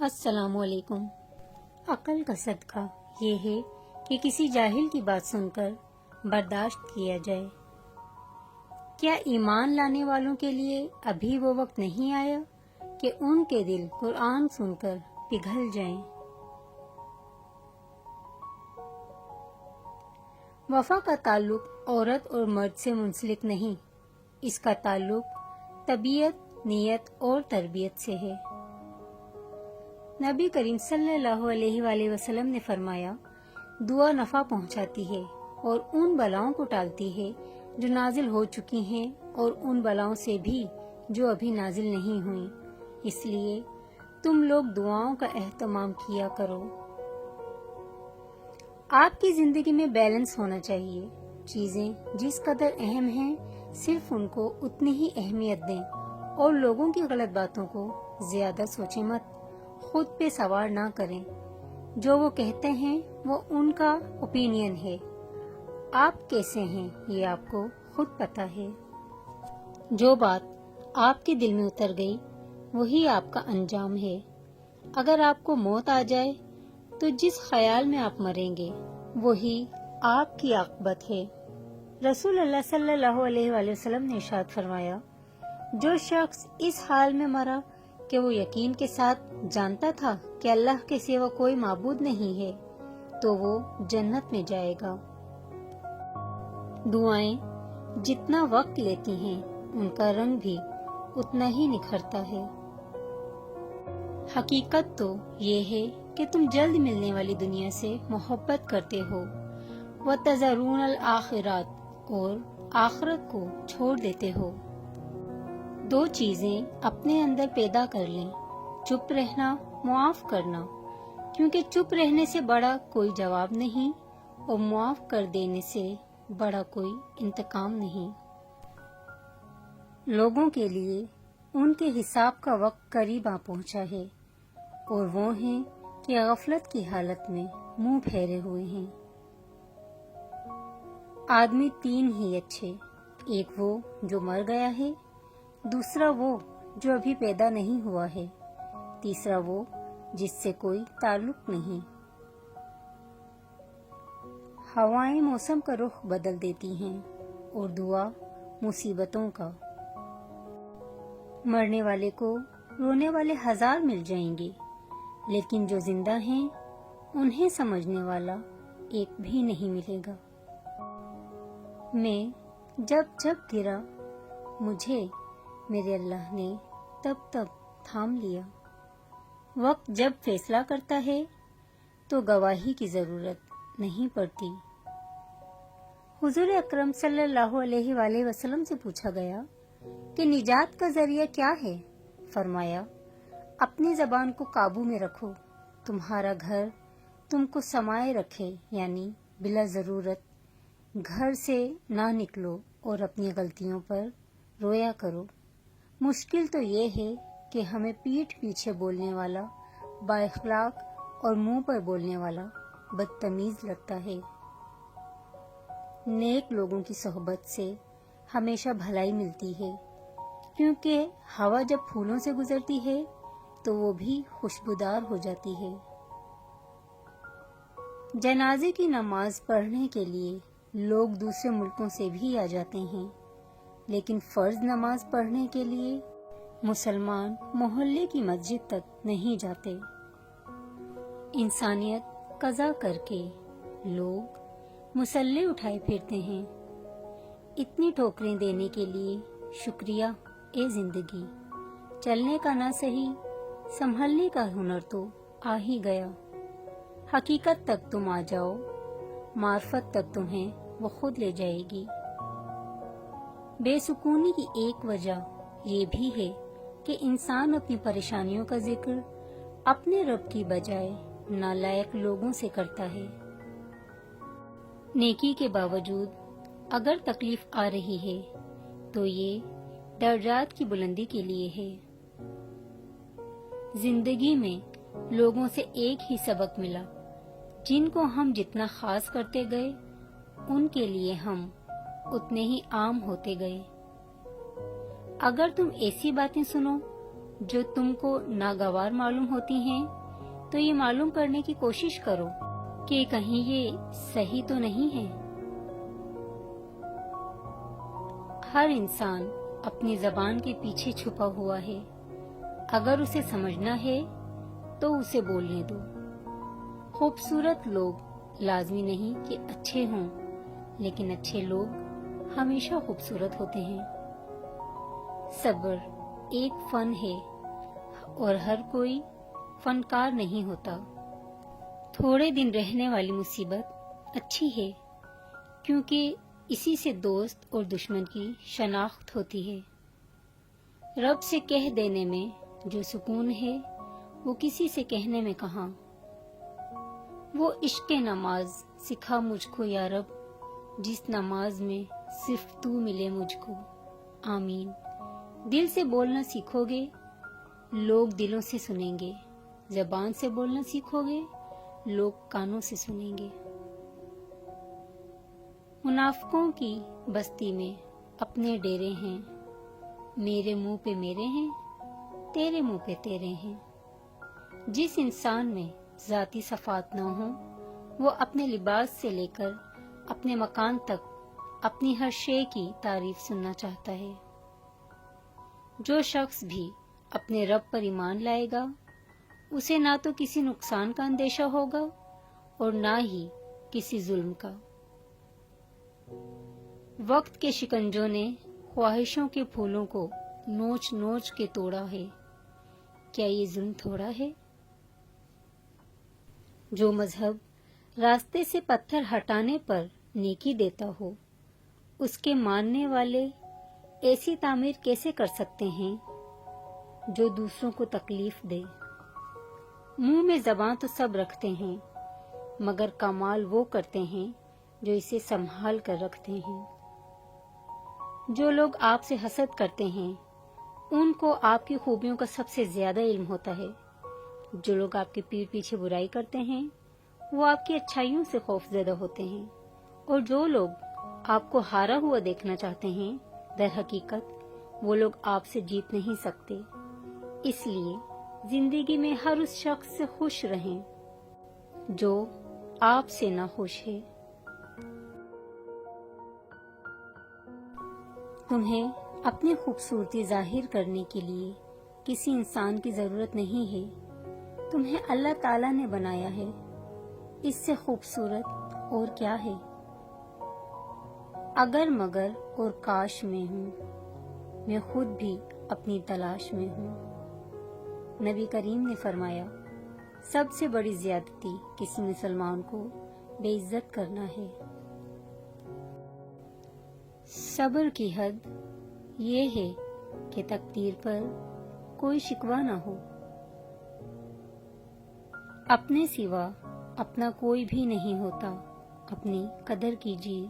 السلام علیکم۔ عقل کا صدقہ یہ ہے کہ کسی جاہل کی بات سن کر برداشت کیا جائے۔ کیا ایمان لانے والوں کے لیے ابھی وہ وقت نہیں آیا کہ ان کے دل قرآن سن کر پگھل جائیں؟ وفا کا تعلق عورت اور مرد سے منسلک نہیں، اس کا تعلق طبیعت، نیت اور تربیت سے ہے۔ نبی کریم صلی اللہ علیہ وآلہ وسلم نے فرمایا، دعا نفع پہنچاتی ہے اور ان بلاؤں کو ٹالتی ہے جو نازل ہو چکی ہیں اور ان بلاؤں سے بھی جو ابھی نازل نہیں ہوئیں، اس لیے تم لوگ دعاؤں کا اہتمام کیا کرو۔ آپ کی زندگی میں بیلنس ہونا چاہیے۔ چیزیں جس قدر اہم ہیں صرف ان کو اتنی ہی اہمیت دیں اور لوگوں کی غلط باتوں کو زیادہ سوچیں مت، خود پہ سوار نہ کریں۔ جو وہ کہتے ہیں وہ ان کا اوپینین ہے، آپ کیسے ہیں یہ آپ کو خود پتا ہے۔ جو بات آپ کے دل میں اتر گئی وہی آپ کا انجام ہے۔ اگر آپ کو موت آ جائے تو جس خیال میں آپ مریں گے وہی آپ کی عاقبت ہے۔ رسول اللہ صلی اللہ علیہ وآلہ وسلم نے ارشاد فرمایا، جو شخص اس حال میں مرا کہ وہ یقین کے ساتھ جانتا تھا کہ اللہ کے سوا کوئی معبود نہیں ہے تو وہ جنت میں جائے گا۔ دعائیں جتنا وقت لیتی ہیں ان کا رنگ بھی اتنا ہی نکھرتا ہے۔ حقیقت تو یہ ہے کہ تم جلد ملنے والی دنیا سے محبت کرتے ہو، وَتَذَرُونَ الْآخِرَةَ اور آخرت کو چھوڑ دیتے ہو۔ دو چیزیں اپنے اندر پیدا کر لیں، چپ رہنا، معاف کرنا، کیونکہ چپ رہنے سے بڑا کوئی جواب نہیں اور معاف کر دینے سے بڑا کوئی انتقام نہیں۔ لوگوں کے لیے ان کے حساب کا وقت قریب آ پہنچا ہے اور وہ ہیں کہ غفلت کی حالت میں منہ پھیرے ہوئے ہیں۔ آدمی تین ہی اچھے، ایک وہ جو مر گیا ہے، دوسرا وہ جو ابھی پیدا نہیں ہوا ہے، تیسرا وہ جس سے کوئی تعلق نہیں۔ ہوائیں موسم کا رخ بدل دیتی ہیں اور دعا مصیبتوں کا۔ مرنے والے کو رونے والے ہزار مل جائیں گے، لیکن جو زندہ ہیں انہیں سمجھنے والا ایک بھی نہیں ملے گا۔ میں جب جب گرا مجھے میرے اللہ نے تب تب تھام لیا۔ وقت جب فیصلہ کرتا ہے تو گواہی کی ضرورت نہیں پڑتی۔ حضور اکرم صلی اللہ علیہ وآلہ وسلم سے پوچھا گیا کہ نجات کا ذریعہ کیا ہے؟ فرمایا، اپنی زبان کو قابو میں رکھو، تمہارا گھر تم کو سمائے رکھے، یعنی بلا ضرورت گھر سے نہ نکلو اور اپنی غلطیوں پر رویا کرو۔ مشکل تو یہ ہے کہ ہمیں پیٹھ پیچھے بولنے والا با اخلاق اور منہ پر بولنے والا بدتمیز لگتا ہے۔ نیک لوگوں کی صحبت سے ہمیشہ بھلائی ملتی ہے، کیونکہ ہوا جب پھولوں سے گزرتی ہے تو وہ بھی خوشبودار ہو جاتی ہے۔ جنازے کی نماز پڑھنے کے لیے لوگ دوسرے ملکوں سے بھی آ جاتے ہیں، لیکن فرض نماز پڑھنے کے لیے مسلمان محلے کی مسجد تک نہیں جاتے۔ انسانیت قضا کر کے لوگ مسلح اٹھائے پھرتے ہیں۔ اتنی ٹھوکریں دینے کے لیے شکریہ اے زندگی، چلنے کا نہ صحیح سنبھلنے کا ہنر تو آ ہی گیا۔ حقیقت تک تم آ جاؤ، معرفت تک تمہیں وہ خود لے جائے گی۔ بے سکونی کی ایک وجہ یہ بھی ہے کہ انسان اپنی پریشانیوں کا ذکر اپنے رب کی بجائے نالائق لوگوں سے کرتا ہے۔ نیکی کے باوجود اگر تکلیف آ رہی ہے تو یہ درجات کی بلندی کے لیے ہے۔ زندگی میں لوگوں سے ایک ہی سبق ملا، جن کو ہم جتنا خاص کرتے گئے ان کے لیے ہم اتنے ہی عام ہوتے گئے۔ اگر تم ایسی باتیں سنو جو تم کو ناگوار معلوم ہوتی ہیں تو یہ معلوم کرنے کی کوشش کرو کہ کہیں یہ صحیح تو نہیں ہے۔ ہر انسان اپنی زبان کے پیچھے چھپا ہوا ہے، اگر اسے سمجھنا ہے تو اسے بولنے دو۔ خوبصورت لوگ لازمی نہیں کہ اچھے ہوں، لیکن اچھے لوگ ہمیشہ خوبصورت ہوتے ہیں۔ صبر ایک فن ہے اور ہر کوئی فنکار نہیں ہوتا۔ تھوڑے دن رہنے والی مصیبت اچھی ہے، کیونکہ اسی سے دوست اور دشمن کی شناخت ہوتی ہے۔ رب سے کہہ دینے میں جو سکون ہے وہ کسی سے کہنے میں کہاں۔ وہ عشق نماز سکھا مجھ کو یا رب، جس نماز میں صرف تو ملے مجھ کو۔ آمین۔ دل سے بولنا سیکھو گے، لوگ دلوں سے سنیں گے۔ زبان سے بولنا سیکھو گے، لوگ کانوں سے سنیں گے۔ منافقوں کی بستی میں اپنے ڈیرے ہیں، میرے منہ پہ میرے ہیں، تیرے منہ پہ تیرے ہیں۔ جس انسان میں ذاتی صفات نہ ہوں، وہ اپنے لباس سے لے کر اپنے مکان تک اپنی ہر شے کی تعریف سننا چاہتا ہے۔ جو شخص بھی اپنے رب پر ایمان لائے گا، اسے نہ تو کسی نقصان کا اندیشہ ہوگا اور نہ ہی کسی ظلم کا۔ وقت کے شکنجوں نے خواہشوں کے پھولوں کو نوچ نوچ کے توڑا ہے، کیا یہ ظلم تھوڑا ہے؟ جو مذہب راستے سے پتھر ہٹانے پر نیکی دیتا ہو، اس کے ماننے والے ایسی تعمیر کیسے کر سکتے ہیں جو دوسروں کو تکلیف دے؟ منہ میں زبان تو سب رکھتے ہیں، مگر کمال وہ کرتے ہیں جو اسے سنبھال کر رکھتے ہیں۔ جو لوگ آپ سے حسد کرتے ہیں، ان کو آپ کی خوبیوں کا سب سے زیادہ علم ہوتا ہے۔ جو لوگ آپ کے پیٹھ پیچھے برائی کرتے ہیں، وہ آپ کی اچھائیوں سے خوف زدہ ہوتے ہیں، اور جو لوگ آپ کو ہارا ہوا دیکھنا چاہتے ہیں، در حقیقت وہ لوگ آپ سے جیت نہیں سکتے۔ اس لیے زندگی میں ہر اس شخص سے خوش رہیں جو آپ سے نہ خوش ہے۔ تمہیں اپنی خوبصورتی ظاہر کرنے کے لیے کسی انسان کی ضرورت نہیں ہے، تمہیں اللہ تعالیٰ نے بنایا ہے، اس سے خوبصورت اور کیا ہے؟ اگر مگر اور کاش میں ہوں، میں خود بھی اپنی تلاش میں ہوں۔ نبی کریم نے فرمایا، سب سے بڑی زیادتی کسی مسلمان کو بے عزت کرنا ہے۔ صبر کی حد یہ ہے کہ تقدیر پر کوئی شکوہ نہ ہو۔ اپنے سوا اپنا کوئی بھی نہیں ہوتا، اپنی قدر کیجیے۔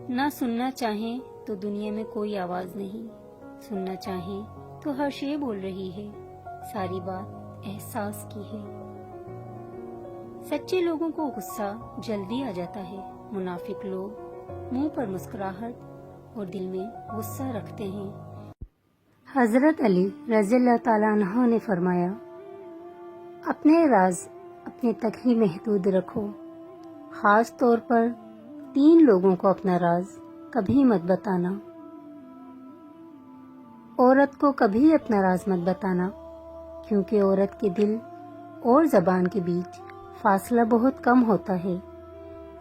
نہ سننا چاہیں تو دنیا میں کوئی آواز نہیں، سننا چاہیں تو ہر شے بول رہی ہے، ساری بات احساس کی ہے۔ سچے لوگوں کو غصہ جلدی آ جاتا ہے، منافق لوگ منہ پر مسکراہٹ اور دل میں غصہ رکھتے ہیں۔ حضرت علی رضی اللہ تعالیٰ عنہ نے فرمایا، اپنے راز اپنے تک ہی محدود رکھو، خاص طور پر 3 لوگوں کو اپنا راز کبھی مت بتانا۔ عورت کو کبھی اپنا راز مت بتانا، کیونکہ عورت کے دل اور زبان کے بیچ فاصلہ بہت کم ہوتا ہے،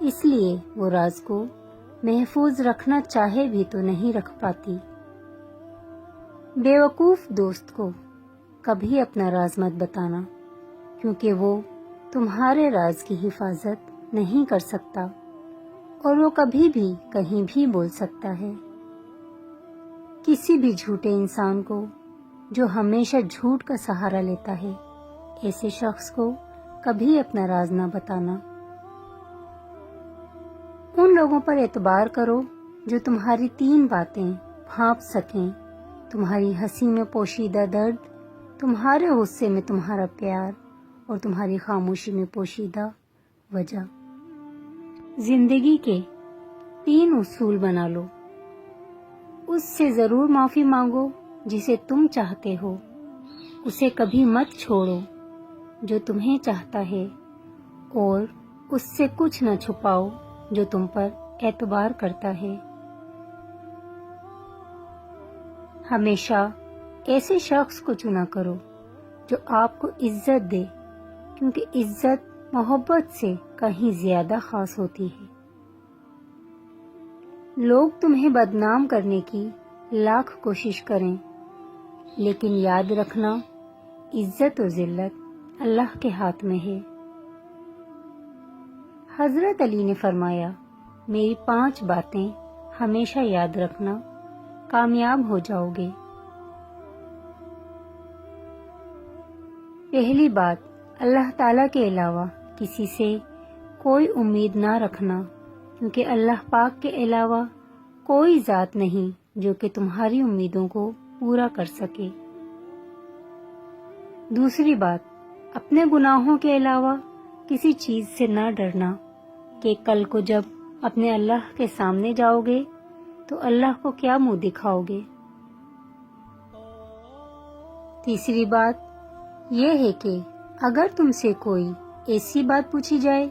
اس لیے وہ راز کو محفوظ رکھنا چاہے بھی تو نہیں رکھ پاتی۔ بیوقوف دوست کو کبھی اپنا راز مت بتانا، کیونکہ وہ تمہارے راز کی حفاظت نہیں کر سکتا اور وہ کبھی بھی کہیں بھی بول سکتا ہے۔ کسی بھی جھوٹے انسان کو جو ہمیشہ جھوٹ کا سہارا لیتا ہے، ایسے شخص کو کبھی اپنا راز نہ بتانا۔ ان لوگوں پر اعتبار کرو جو تمہاری 3 باتیں بھانپ سکیں، تمہاری ہنسی میں پوشیدہ درد، تمہارے غصے میں تمہارا پیار اور تمہاری خاموشی میں پوشیدہ وجہ۔ زندگی کے 3 اصول بنا لو، اس سے ضرور معافی مانگو جسے تم چاہتے ہو، اسے کبھی مت چھوڑو جو تمہیں چاہتا ہے، اور اس سے کچھ نہ چھپاؤ جو تم پر اعتبار کرتا ہے۔ ہمیشہ ایسے شخص کو چنا کرو جو آپ کو عزت دے، کیونکہ عزت محبت سے کہیں زیادہ خاص ہوتی ہے۔ لوگ تمہیں بدنام کرنے کی لاکھ کوشش کریں، لیکن یاد رکھنا عزت و ذلت اللہ کے ہاتھ میں ہے۔ حضرت علی نے فرمایا، میری 5 باتیں ہمیشہ یاد رکھنا، کامیاب ہو جاؤ گے۔ پہلی بات، اللہ تعالیٰ کے علاوہ کسی سے کوئی امید نہ رکھنا، کیونکہ اللہ پاک کے علاوہ کوئی ذات نہیں جو کہ تمہاری امیدوں کو پورا کر سکے۔ دوسری بات، اپنے گناہوں کے علاوہ کسی چیز سے نہ ڈرنا کہ کل کو جب اپنے اللہ کے سامنے جاؤ گے تو اللہ کو کیا منہ دکھاؤ گے۔ تیسری بات یہ ہے کہ اگر تم سے کوئی ایسی بات پوچھی جائے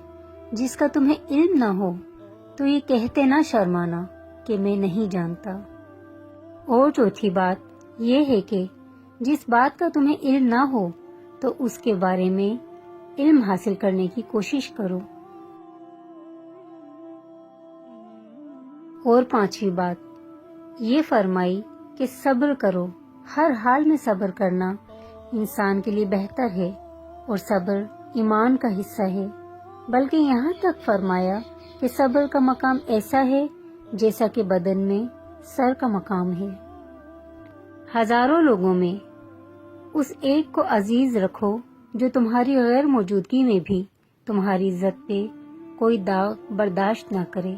جس کا تمہیں علم نہ ہو تو یہ کہتے نہ شرمانا کہ میں نہیں جانتا۔ اور چوتھی بات یہ ہے کہ جس بات کا تمہیں علم نہ ہو تو اس کے بارے میں علم حاصل کرنے کی کوشش کرو۔ اور پانچویں بات یہ فرمائی کہ صبر کرو، ہر حال میں صبر کرنا انسان کے لیے بہتر ہے، اور صبر ایمان کا حصہ ہے، بلکہ یہاں تک فرمایا کہ صبر کا مقام ایسا ہے جیسا کہ بدن میں سر کا مقام ہے۔ ہزاروں لوگوں میں اس ایک کو عزیز رکھو جو تمہاری غیر موجودگی میں بھی تمہاری عزت پہ کوئی داغ برداشت نہ کرے۔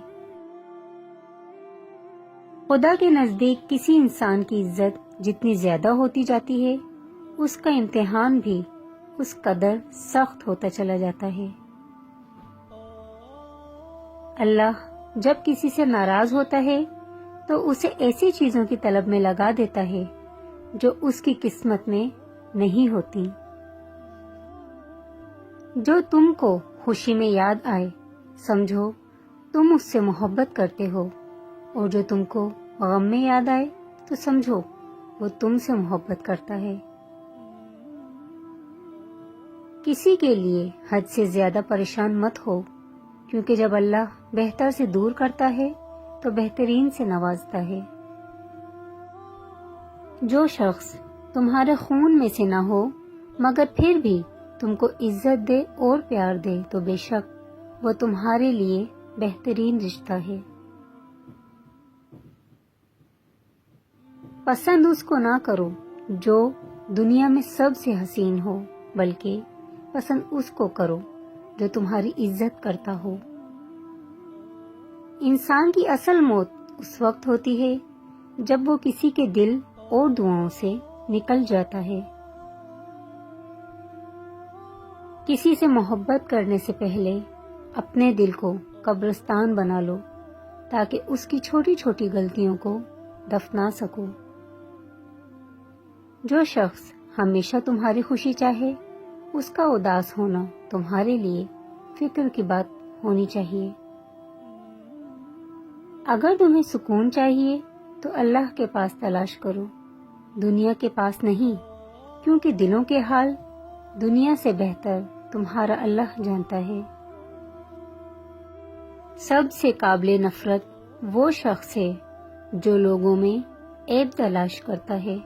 خدا کے نزدیک کسی انسان کی عزت جتنی زیادہ ہوتی جاتی ہے، اس کا امتحان بھی اس قدر سخت ہوتا چلا جاتا ہے۔ اللہ جب کسی سے ناراض ہوتا ہے تو اسے ایسی چیزوں کی طلب میں لگا دیتا ہے جو اس کی قسمت میں نہیں ہوتی۔ جو تم کو خوشی میں یاد آئے سمجھو تم اس سے محبت کرتے ہو، اور جو تم کو غم میں یاد آئے تو سمجھو وہ تم سے محبت کرتا ہے۔ کسی کے لیے حد سے زیادہ پریشان مت ہو، کیونکہ جب اللہ بہتر سے دور کرتا ہے تو بہترین سے نوازتا ہے۔ جو شخص تمہارے خون میں سے نہ ہو مگر پھر بھی تم کو عزت دے اور پیار دے تو بے شک وہ تمہارے لیے بہترین رشتہ ہے۔ پسند اس کو نہ کرو جو دنیا میں سب سے حسین ہو، بلکہ پسند اس کو کرو جو تمہاری عزت کرتا ہو۔ انسان کی اصل موت اس وقت ہوتی ہے جب وہ کسی کے دل اور دعاؤں سے نکل جاتا ہے۔ کسی سے محبت کرنے سے پہلے اپنے دل کو قبرستان بنا لو تاکہ اس کی چھوٹی چھوٹی غلطیوں کو دفنا سکو۔ جو شخص ہمیشہ تمہاری خوشی چاہے اس کا اداس ہونا تمہارے لیے فکر کی بات ہونی چاہیے۔ اگر تمہیں سکون چاہیے تو اللہ کے پاس تلاش کرو، دنیا کے پاس نہیں، کیونکہ دلوں کے حال دنیا سے بہتر تمہارا اللہ جانتا ہے۔ سب سے قابل نفرت وہ شخص ہے جو لوگوں میں عیب تلاش کرتا ہے۔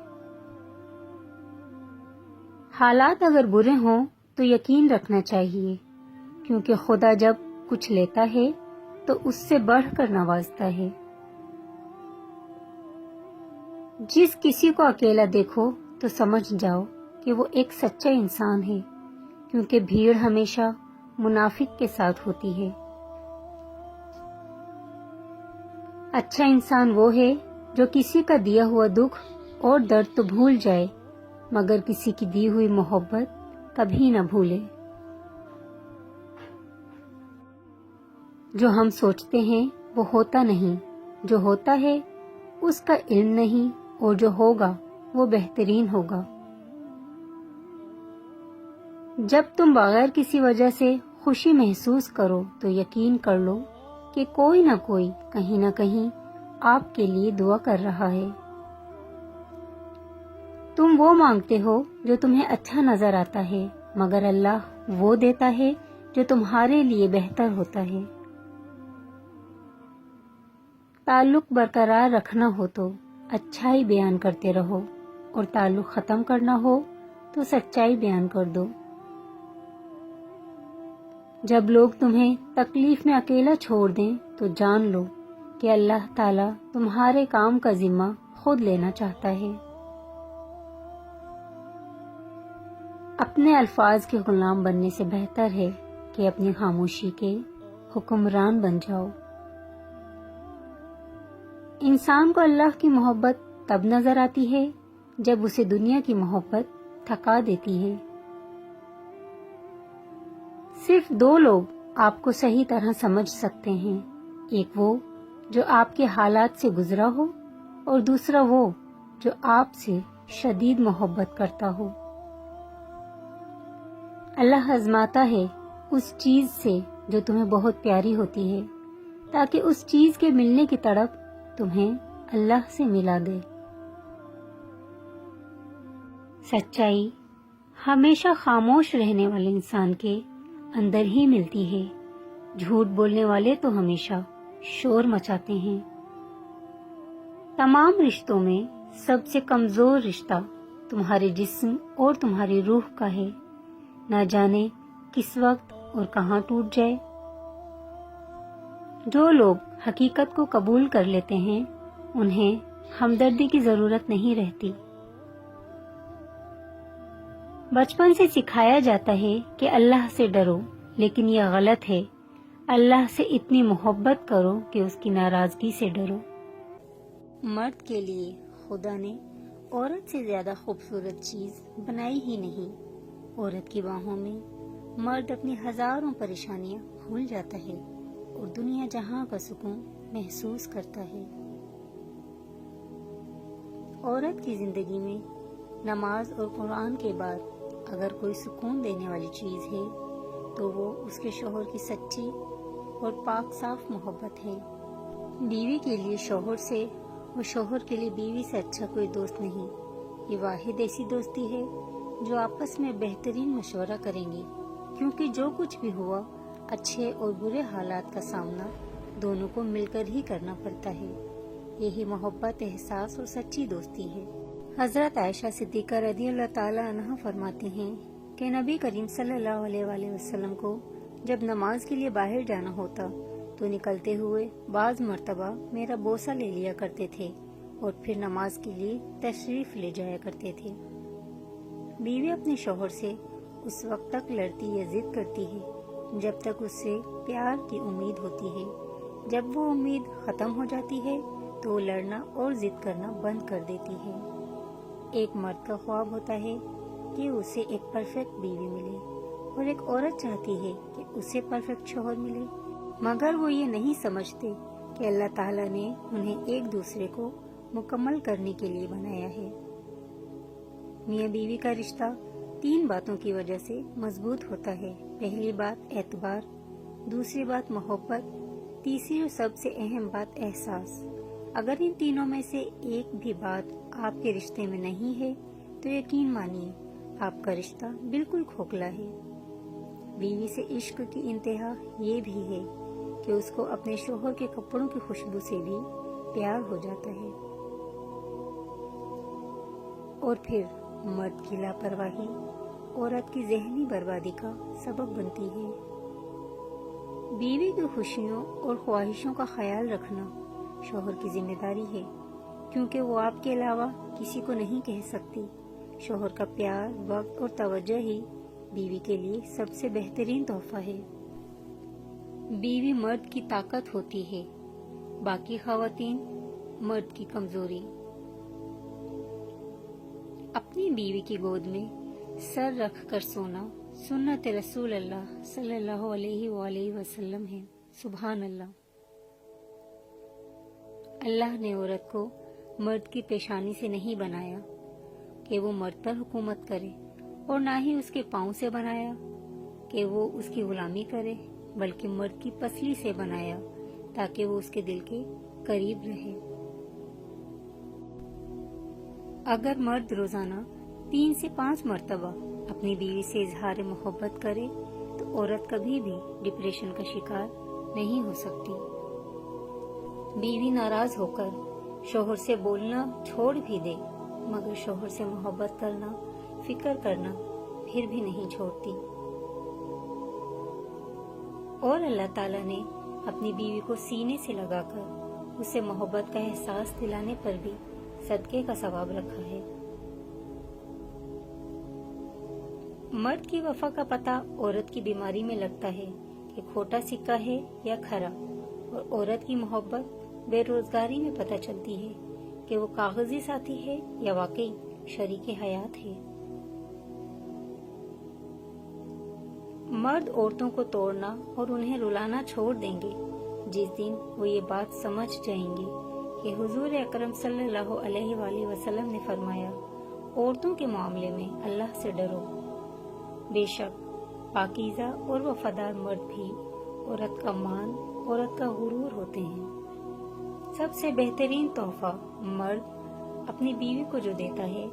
حالات اگر برے ہوں تو یقین رکھنا چاہیے، کیونکہ خدا جب کچھ لیتا ہے تو اس سے بڑھ کر نوازتا ہے۔ جس کسی کو اکیلا دیکھو تو سمجھ جاؤ کہ وہ ایک سچا انسان ہے، کیونکہ بھیڑ ہمیشہ منافق کے ساتھ ہوتی ہے۔ اچھا انسان وہ ہے جو کسی کا دیا ہوا دکھ اور درد تو بھول جائے مگر کسی کی دی ہوئی محبت کبھی نہ بھولے۔ جو ہم سوچتے ہیں وہ ہوتا نہیں، جو ہوتا ہے اس کا علم نہیں، اور جو ہوگا وہ بہترین ہوگا۔ جب تم بغیر کسی وجہ سے خوشی محسوس کرو تو یقین کر لو کہ کوئی نہ کوئی کہیں نہ کہیں آپ کے لیے دعا کر رہا ہے۔ تم وہ مانگتے ہو جو تمہیں اچھا نظر آتا ہے، مگر اللہ وہ دیتا ہے جو تمہارے لیے بہتر ہوتا ہے۔ تعلق برقرار رکھنا ہو تو اچھائی بیان کرتے رہو، اور تعلق ختم کرنا ہو تو سچائی بیان کر دو۔ جب لوگ تمہیں تکلیف میں اکیلا چھوڑ دیں تو جان لو کہ اللہ تعالیٰ تمہارے کام کا ذمہ خود لینا چاہتا ہے۔ اپنے الفاظ کے غلام بننے سے بہتر ہے کہ اپنی خاموشی کے حکمران بن جاؤ۔ انسان کو اللہ کی محبت تب نظر آتی ہے جب اسے دنیا کی محبت تھکا دیتی ہے۔ صرف دو لوگ آپ کو صحیح طرح سمجھ سکتے ہیں، ایک وہ جو آپ کے حالات سے گزرا ہو، اور دوسرا وہ جو آپ سے شدید محبت کرتا ہو۔ اللہ آزماتا ہے اس چیز سے جو تمہیں بہت پیاری ہوتی ہے، تاکہ اس چیز کے ملنے کی تڑپ تمہیں اللہ سے ملا دے۔ سچائی ہمیشہ خاموش رہنے والے انسان کے اندر ہی ملتی ہے، جھوٹ بولنے والے تو ہمیشہ شور مچاتے ہیں۔ تمام رشتوں میں سب سے کمزور رشتہ تمہارے جسم اور تمہاری روح کا ہے، نہ جانے کس وقت اور کہاں ٹوٹ جائے۔ جو لوگ حقیقت کو قبول کر لیتے ہیں انہیں ہمدردی کی ضرورت نہیں رہتی۔ بچپن سے سکھایا جاتا ہے کہ اللہ سے ڈرو، لیکن یہ غلط ہے۔ اللہ سے اتنی محبت کرو کہ اس کی ناراضگی سے ڈرو۔ مرد کے لیے خدا نے عورت سے زیادہ خوبصورت چیز بنائی ہی نہیں۔ عورت کی باہوں میں مرد اپنی ہزاروں پریشانیاں بھول جاتا ہے اور دنیا جہاں کا سکون محسوس کرتا ہے۔ عورت کی زندگی میں نماز اور قرآن کے بعد اگر کوئی سکون دینے والی چیز ہے تو وہ اس کے شوہر کی سچی اور پاک صاف محبت ہے۔ بیوی کے لیے شوہر سے اور شوہر کے لیے بیوی سے اچھا کوئی دوست نہیں۔ یہ واحد ایسی دوستی ہے جو آپس میں بہترین مشورہ کریں گی، کیونکہ جو کچھ بھی ہوا اچھے اور برے حالات کا سامنا دونوں کو مل کر ہی کرنا پڑتا ہے۔ یہی محبت، احساس اور سچی دوستی ہے۔ حضرت عائشہ صدیقہ رضی اللہ تعالی عنہا فرماتی ہیں کہ نبی کریم صلی اللہ علیہ وآلہ وسلم کو جب نماز کے لیے باہر جانا ہوتا تو نکلتے ہوئے بعض مرتبہ میرا بوسہ لے لیا کرتے تھے اور پھر نماز کے لیے تشریف لے جایا کرتے تھے۔ بیوی اپنے شوہر سے اس وقت تک لڑتی یا ضد کرتی ہے جب تک اس سے پیار کی امید ہوتی ہے۔ جب وہ امید ختم ہو جاتی ہے تو وہ لڑنا اور ضد کرنا بند کر دیتی ہے۔ ایک مرد کا خواب ہوتا ہے کہ اسے ایک پرفیکٹ بیوی ملے، اور ایک عورت چاہتی ہے کہ اسے پرفیکٹ شوہر ملے، مگر وہ یہ نہیں سمجھتے کہ اللہ تعالیٰ نے انہیں ایک دوسرے کو مکمل کرنے کے لیے بنایا ہے۔ میاں بیوی کا رشتہ 3 باتوں کی وجہ سے مضبوط ہوتا ہے۔ پہلی بات اعتبار، دوسری بات محبت، تیسری اور سب سے اہم بات احساس۔ اگر ان تینوں میں سے ایک بھی بات آپ کے رشتے میں نہیں ہے تو یقین مانیے آپ کا رشتہ بالکل کھوکھلا ہے۔ بیوی سے عشق کی انتہا یہ بھی ہے کہ اس کو اپنے شوہر کے کپڑوں کی خوشبو سے بھی پیار ہو جاتا ہے۔ اور پھر مرد کی لاپرواہی عورت کی ذہنی بربادی کا سبب بنتی ہے۔ بیوی کی خوشیوں اور خواہشوں کا خیال رکھنا شوہر کی ذمہ داری ہے، کیونکہ وہ آپ کے علاوہ کسی کو نہیں کہہ سکتی۔ شوہر کا پیار، وقت اور توجہ ہی بیوی کے لیے سب سے بہترین تحفہ ہے۔ بیوی مرد کی طاقت ہوتی ہے، باقی خواتین مرد کی کمزوری۔ اپنی بیوی کی گود میں سر رکھ کر سونا سنت رسول اللہ صلی اللہ علیہ وآلہ وسلم ہے۔ سبحان اللہ۔ اللہ نے عورت کو مرد کی پیشانی سے نہیں بنایا، کہ وہ مرد پر حکومت کرے، اور نہ ہی اس کے پاؤں سے بنایا کہ وہ اس کی غلامی کرے، بلکہ مرد کی پسلی سے بنایا تاکہ وہ اس کے دل کے قریب رہے۔ اگر مرد روزانہ 3 سے 5 مرتبہ اپنی بیوی سے اظہار محبت کرے تو عورت کبھی بھی ڈپریشن کا شکار نہیں ہو سکتی۔ بیوی ناراض ہو کر شوہر سے بولنا چھوڑ بھی دے، مگر شوہر سے محبت کرنا، فکر کرنا پھر بھی نہیں چھوڑتی۔ اور اللہ تعالیٰ نے اپنی بیوی کو سینے سے لگا کر اسے محبت کا احساس دلانے پر بھی صدقے کا ثواب رکھا ہے۔ مرد کی وفا کا پتہ عورت کی بیماری میں لگتا ہے کہ کھوٹا سکہ ہے یا کھرا، اور عورت کی محبت بے روزگاری میں پتہ چلتی ہے کہ وہ کاغذی ساتھی ہے یا واقعی شریک حیات ہے۔ مرد عورتوں کو توڑنا اور انہیں رلانا چھوڑ دیں گے جس دن وہ یہ بات سمجھ جائیں گے کہ حضور اکرم صلی اللہ علیہ وآلہ وسلم نے فرمایا، عورتوں کے معاملے میں اللہ سے ڈرو۔ بے شک پاکیزہ اور وفادار مرد بھی عورت کا مان، عورت کا غرور ہوتے ہیں۔ سب سے بہترین تحفہ مرد اپنی بیوی کو جو دیتا ہے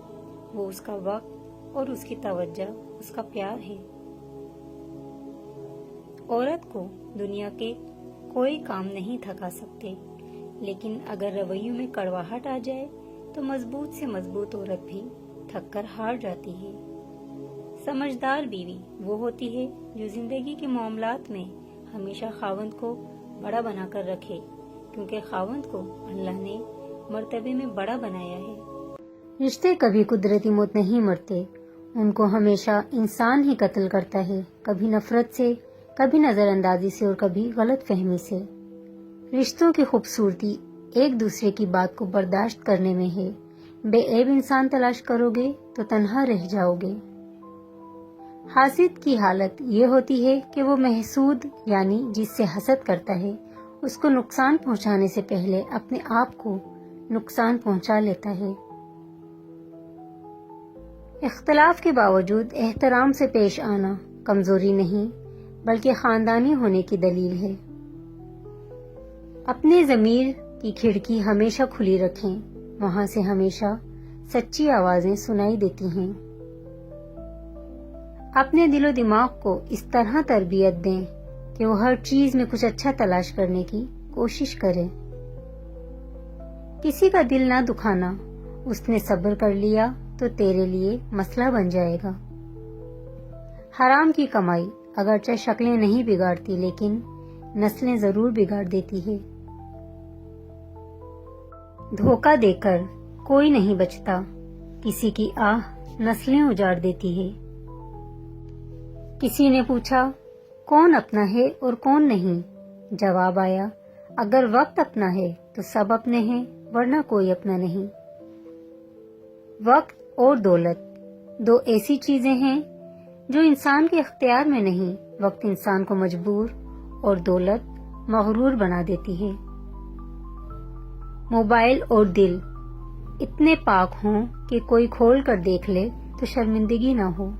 وہ اس کا وقت اور اس کی توجہ، اس کا پیار ہے۔ عورت کو دنیا کے کوئی کام نہیں تھکا سکتے، لیکن اگر رویوں میں کڑواہٹ آ جائے تو مضبوط سے مضبوط عورت بھی تھک کر ہار جاتی ہے۔ سمجھدار بیوی وہ ہوتی ہے جو زندگی کے معاملات میں ہمیشہ خاوند کو بڑا بنا کر رکھے، کیونکہ خاوند کو اللہ نے مرتبے میں بڑا بنایا ہے۔ رشتے کبھی قدرتی موت نہیں مرتے، ان کو ہمیشہ انسان ہی قتل کرتا ہے، کبھی نفرت سے، کبھی نظر اندازی سے اور کبھی غلط فہمی سے۔ رشتوں کی خوبصورتی ایک دوسرے کی بات کو برداشت کرنے میں ہے۔ بے عیب انسان تلاش کرو گے تو تنہا رہ جاؤ گے۔ حاسد کی حالت یہ ہوتی ہے کہ وہ محسود یعنی جس سے حسد کرتا ہے اس کو نقصان پہنچانے سے پہلے اپنے آپ کو نقصان پہنچا لیتا ہے۔ اختلاف کے باوجود احترام سے پیش آنا کمزوری نہیں بلکہ خاندانی ہونے کی دلیل ہے۔ اپنے ضمیر کی کھڑکی ہمیشہ کھلی رکھیں، وہاں سے ہمیشہ سچی آوازیں سنائی دیتی ہیں۔ اپنے دل و دماغ کو اس طرح تربیت دیں کہ وہ ہر چیز میں کچھ اچھا تلاش کرنے کی کوشش کرے۔ کسی کا دل نہ دکھانا، اس نے صبر کر لیا تو تیرے لیے مسئلہ بن جائے گا۔ حرام کی کمائی اگرچہ شکلیں نہیں بگاڑتی لیکن نسلیں ضرور بگاڑ دیتی ہے۔ دھوکہ دے کر کوئی نہیں بچتا، کسی کی آہ نسلیں اجاڑ دیتی ہے۔ کسی نے پوچھا کون اپنا ہے اور کون نہیں؟ جواب آیا، اگر وقت اپنا ہے تو سب اپنے ہیں ورنہ کوئی اپنا نہیں۔ وقت اور دولت دو ایسی چیزیں ہیں جو انسان کے اختیار میں نہیں، وقت انسان کو مجبور اور دولت مغرور بنا دیتی ہے۔ موبائل اور دل اتنے پاک ہوں کہ کوئی کھول کر دیکھ لے تو شرمندگی نہ ہو۔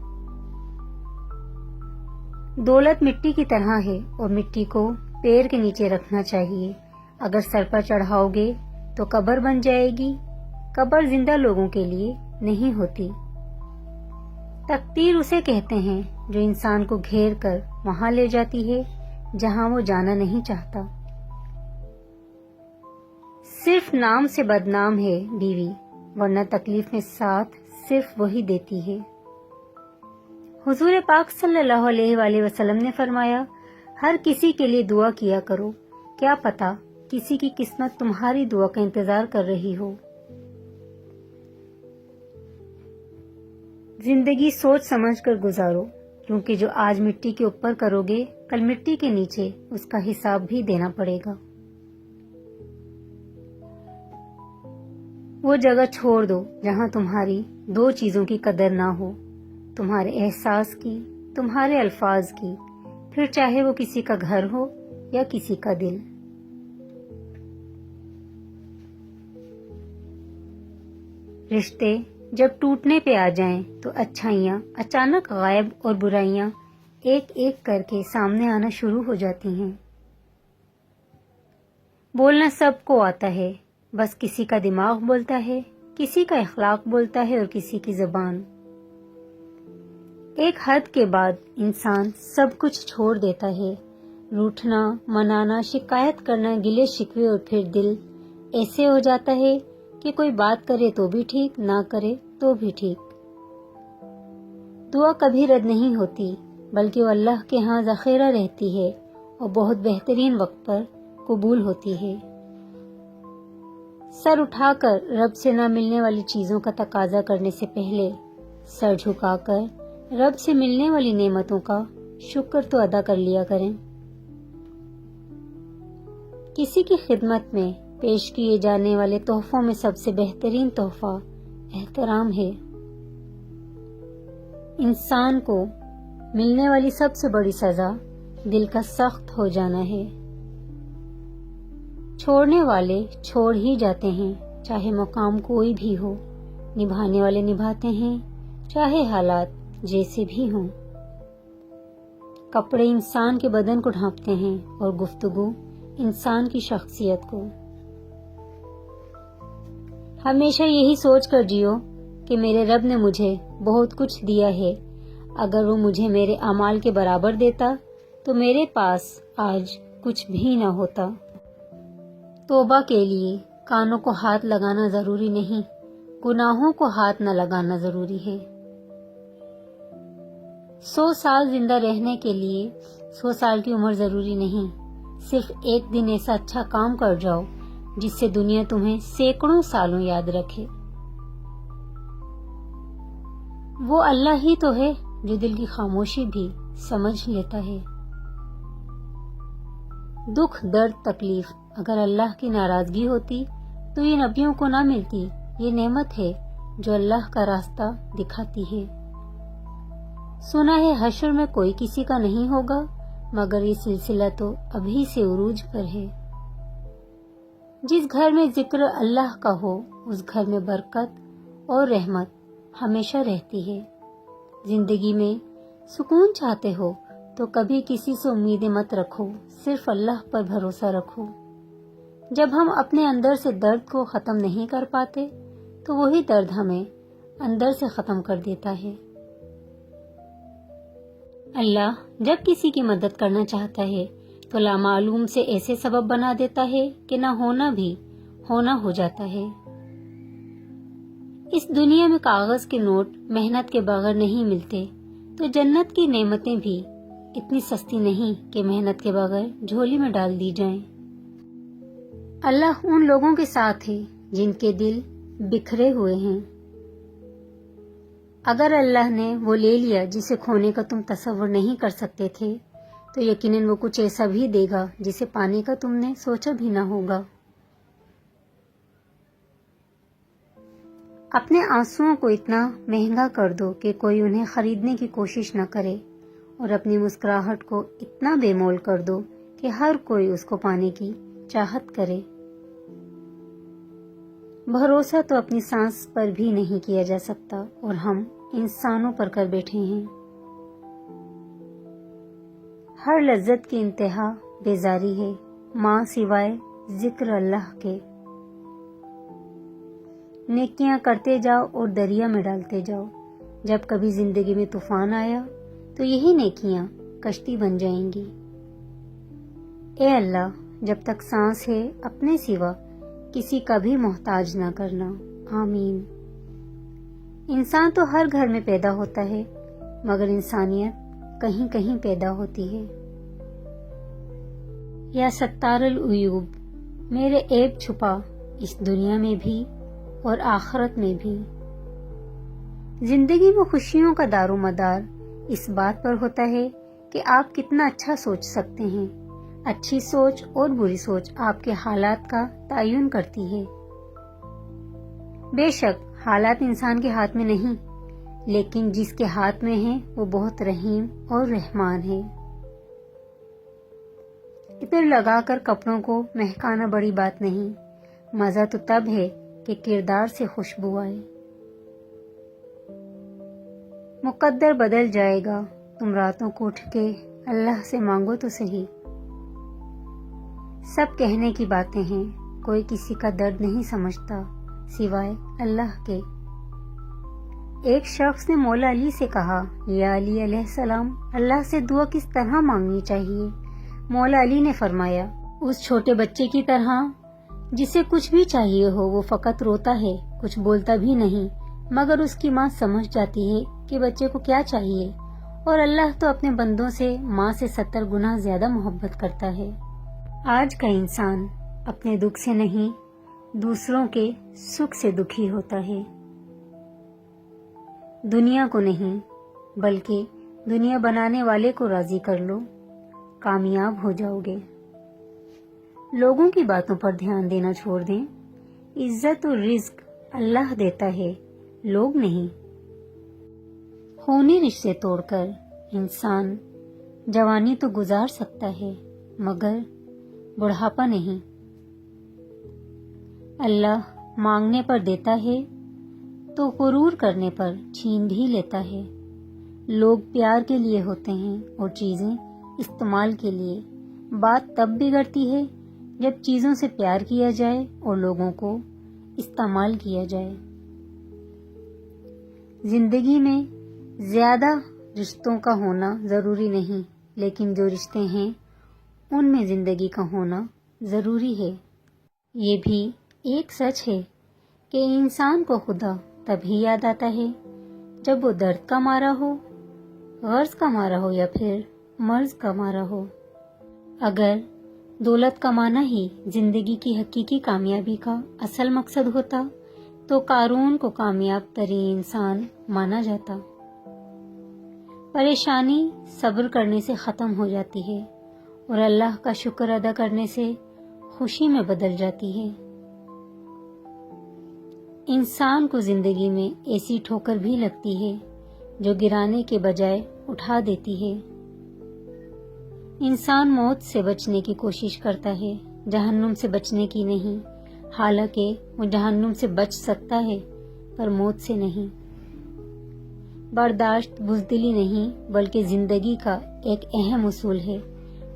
دولت مٹی کی طرح ہے اور مٹی کو پیر کے نیچے رکھنا چاہیے، اگر سر پر چڑھاؤ گے تو قبر بن جائے گی۔ قبر زندہ لوگوں کے لیے نہیں ہوتی۔ تقدیر اسے کہتے ہیں جو انسان کو گھیر کر وہاں لے جاتی ہے جہاں وہ جانا نہیں چاہتا۔ صرف نام سے بدنام ہے بیوی، ورنہ تکلیف میں ساتھ صرف وہی دیتی ہے۔ حضور پاک صلی اللہ علیہ وآلہ وسلم نے فرمایا، ہر کسی کے لیے دعا کیا کرو، کیا پتا کسی کی قسمت تمہاری دعا کا انتظار کر رہی ہو۔ زندگی سوچ سمجھ کر گزارو، کیونکہ جو آج مٹی کے اوپر کرو گے کل مٹی کے نیچے اس کا حساب بھی دینا پڑے گا۔ وہ جگہ چھوڑ دو جہاں تمہاری دو چیزوں کی قدر نہ ہو، تمہارے احساس کی، تمہارے الفاظ کی، پھر چاہے وہ کسی کا گھر ہو یا کسی کا دل۔ رشتے جب ٹوٹنے پہ آ جائیں تو اچھائیاں اچانک غائب اور برائیاں ایک ایک کر کے سامنے آنا شروع ہو جاتی ہیں۔ بولنا سب کو آتا ہے، بس کسی کا دماغ بولتا ہے، کسی کا اخلاق بولتا ہے اور کسی کی زبان۔ ایک حد کے بعد انسان سب کچھ چھوڑ دیتا ہے، روٹھنا، منانا، شکایت کرنا، گلے شکوے، اور پھر دل ایسے ہو جاتا ہے کہ کوئی بات کرے تو بھی ٹھیک، نہ کرے تو بھی ٹھیک۔ دعا کبھی رد نہیں ہوتی، بلکہ وہ اللہ کے ہاں ذخیرہ رہتی ہے اور بہت بہترین وقت پر قبول ہوتی ہے۔ سر اٹھا کر رب سے نہ ملنے والی چیزوں کا تقاضا کرنے سے پہلے سر جھکا کر رب سے ملنے والی نعمتوں کا شکر تو ادا کر لیا کریں۔ کسی کی خدمت میں پیش کیے جانے والے تحفوں میں سب سے بہترین تحفہ احترام ہے۔ انسان کو ملنے والی سب سے بڑی سزا دل کا سخت ہو جانا ہے۔ چھوڑنے والے چھوڑ ہی جاتے ہیں، چاہے مقام کوئی بھی ہو، نبھانے والے نبھاتے ہیں، چاہے حالات جیسے بھی ہوں۔ کپڑے انسان کے بدن کو ڈھانپتے ہیں اور گفتگو انسان کی شخصیت کو۔ ہمیشہ یہی سوچ کر جیو کہ میرے رب نے مجھے بہت کچھ دیا ہے، اگر وہ مجھے میرے اعمال کے برابر دیتا تو میرے پاس آج کچھ بھی نہ ہوتا۔ توبہ کے لیے کانوں کو ہاتھ لگانا ضروری نہیں، گناہوں کو ہاتھ نہ لگانا ضروری ہے۔ 100 سال زندہ رہنے کے لیے 100 سال کی عمر ضروری نہیں، صرف ایک دن ایسا اچھا کام کر جاؤ جس سے دنیا تمہیں سینکڑوں سالوں یاد رکھے۔ وہ اللہ ہی تو ہے جو دل کی خاموشی بھی سمجھ لیتا ہے۔ دکھ، درد، تکلیف، اگر اللہ کی ناراضگی ہوتی تو یہ نبیوں کو نہ ملتی۔ یہ نعمت ہے جو اللہ کا راستہ دکھاتی ہے۔ سنا ہے حشر میں کوئی کسی کا نہیں ہوگا، مگر یہ سلسلہ تو ابھی سے عروج پر ہے۔ جس گھر میں ذکر اللہ کا ہو اس گھر میں برکت اور رحمت ہمیشہ رہتی ہے۔ زندگی میں سکون چاہتے ہو تو کبھی کسی سے امیدیں مت رکھو، صرف اللہ پر بھروسہ رکھو۔ جب ہم اپنے اندر سے درد کو ختم نہیں کر پاتے تو وہی درد ہمیں اندر سے ختم کر دیتا ہے۔ اللہ جب کسی کی مدد کرنا چاہتا ہے تو لامعلوم سے ایسے سبب بنا دیتا ہے کہ نہ ہونا بھی ہونا ہو جاتا ہے۔ اس دنیا میں کاغذ کے نوٹ محنت کے بغیر نہیں ملتے، تو جنت کی نعمتیں بھی اتنی سستی نہیں کہ محنت کے بغیر جھولی میں ڈال دی جائیں۔ اللہ ان لوگوں کے ساتھ ہے جن کے دل بکھرے ہوئے ہیں۔ اگر اللہ نے وہ لے لیا جسے کھونے کا تم تصور نہیں کر سکتے تھے تو یقیناً وہ کچھ ایسا بھی دے گا جسے پانے کا تم نے سوچا بھی نہ ہوگا۔ اپنے آنسوؤں کو اتنا مہنگا کر دو کہ کوئی انہیں خریدنے کی کوشش نہ کرے، اور اپنی مسکراہٹ کو اتنا بے مول کر دو کہ ہر کوئی اس کو پانے کی چاہت کرے۔ بھروسہ تو اپنی سانس پر بھی نہیں کیا جا سکتا اور ہم انسانوں پر کر بیٹھے ہیں۔ ہر لذت کی انتہا بیزاری ہے، ماں سوائے ذکر اللہ کے۔ نیکیاں کرتے جاؤ اور دریا میں ڈالتے جاؤ۔ جب کبھی زندگی میں طوفان آیا تو یہی نیکیاں کشتی بن جائیں گی۔ اے اللہ جب تک سانس ہے اپنے سوا کسی کا بھی محتاج نہ کرنا، آمین۔ انسان تو ہر گھر میں پیدا ہوتا ہے، مگر انسانیت کہیں کہیں پیدا ہوتی ہے۔ یا ستار العیوب، میرے عیب چھپا اس دنیا میں بھی اور آخرت میں بھی۔ زندگی میں خوشیوں کا دار و مدار اس بات پر ہوتا ہے کہ آپ کتنا اچھا سوچ سکتے ہیں۔ اچھی سوچ اور بری سوچ آپ کے حالات کا تعین کرتی ہے۔ بے شک حالات انسان کے ہاتھ میں نہیں، لیکن جس کے ہاتھ میں ہیں وہ بہت رحیم اور رحمان ہے۔ عطر لگا کر کپڑوں کو مہکانا بڑی بات نہیں، مزہ تو تب ہے کہ کردار سے خوشبو آئے۔ مقدر بدل جائے گا، تم راتوں کو اٹھ کے اللہ سے مانگو تو صحیح۔ سب کہنے کی باتیں ہیں، کوئی کسی کا درد نہیں سمجھتا سوائے اللہ کے۔ ایک شخص نے مولا علی سے کہا، یا علی علیہ السلام، اللہ سے دعا کس طرح مانگنی چاہیے؟ مولا علی نے فرمایا، اس چھوٹے بچے کی طرح جسے کچھ بھی چاہیے ہو وہ فقط روتا ہے، کچھ بولتا بھی نہیں، مگر اس کی ماں سمجھ جاتی ہے کہ بچے کو کیا چاہیے، اور اللہ تو اپنے بندوں سے ماں سے 70 گنا زیادہ محبت کرتا ہے۔ آج کا انسان اپنے دکھ سے نہیں، دوسروں کے سکھ سے دکھی ہوتا ہے۔ دنیا کو نہیں بلکہ دنیا بنانے والے کو راضی کر لو، کامیاب ہو جاؤ گے۔ لوگوں کی باتوں پر دھیان دینا چھوڑ دیں، عزت اور رزق اللہ دیتا ہے، لوگ نہیں۔ خونی رشتے توڑ کر انسان جوانی تو گزار سکتا ہے مگر بڑھاپا نہیں۔ اللہ مانگنے پر دیتا ہے تو غرور کرنے پر چھین بھی لیتا ہے۔ لوگ پیار کے لیے ہوتے ہیں اور چیزیں استعمال کے لیے۔ بات تب بگڑتی ہے جب چیزوں سے پیار کیا جائے اور لوگوں کو استعمال کیا جائے۔ زندگی میں زیادہ رشتوں کا ہونا ضروری نہیں، لیکن جو رشتے ہیں ان میں زندگی کا ہونا ضروری ہے۔ یہ بھی ایک سچ ہے کہ انسان کو خدا تبھی یاد آتا ہے جب وہ درد کا مارا ہو، غرض کا مارا ہو یا پھر مرض کا مارا ہو۔ اگر دولت کمانا ہی زندگی کی حقیقی کامیابی کا اصل مقصد ہوتا تو قارون کو کامیاب ترین انسان مانا جاتا۔ پریشانی صبر کرنے سے ختم ہو جاتی ہے اور اللہ کا شکر ادا کرنے سے خوشی میں بدل جاتی ہے۔ انسان کو زندگی میں ایسی ٹھوکر بھی لگتی ہے جو گرانے کے بجائے اٹھا دیتی ہے۔ انسان موت سے بچنے کی کوشش کرتا ہے، جہنم سے بچنے کی نہیں، حالانکہ وہ جہنم سے بچ سکتا ہے پر موت سے نہیں۔ برداشت بزدلی نہیں بلکہ زندگی کا ایک اہم اصول ہے۔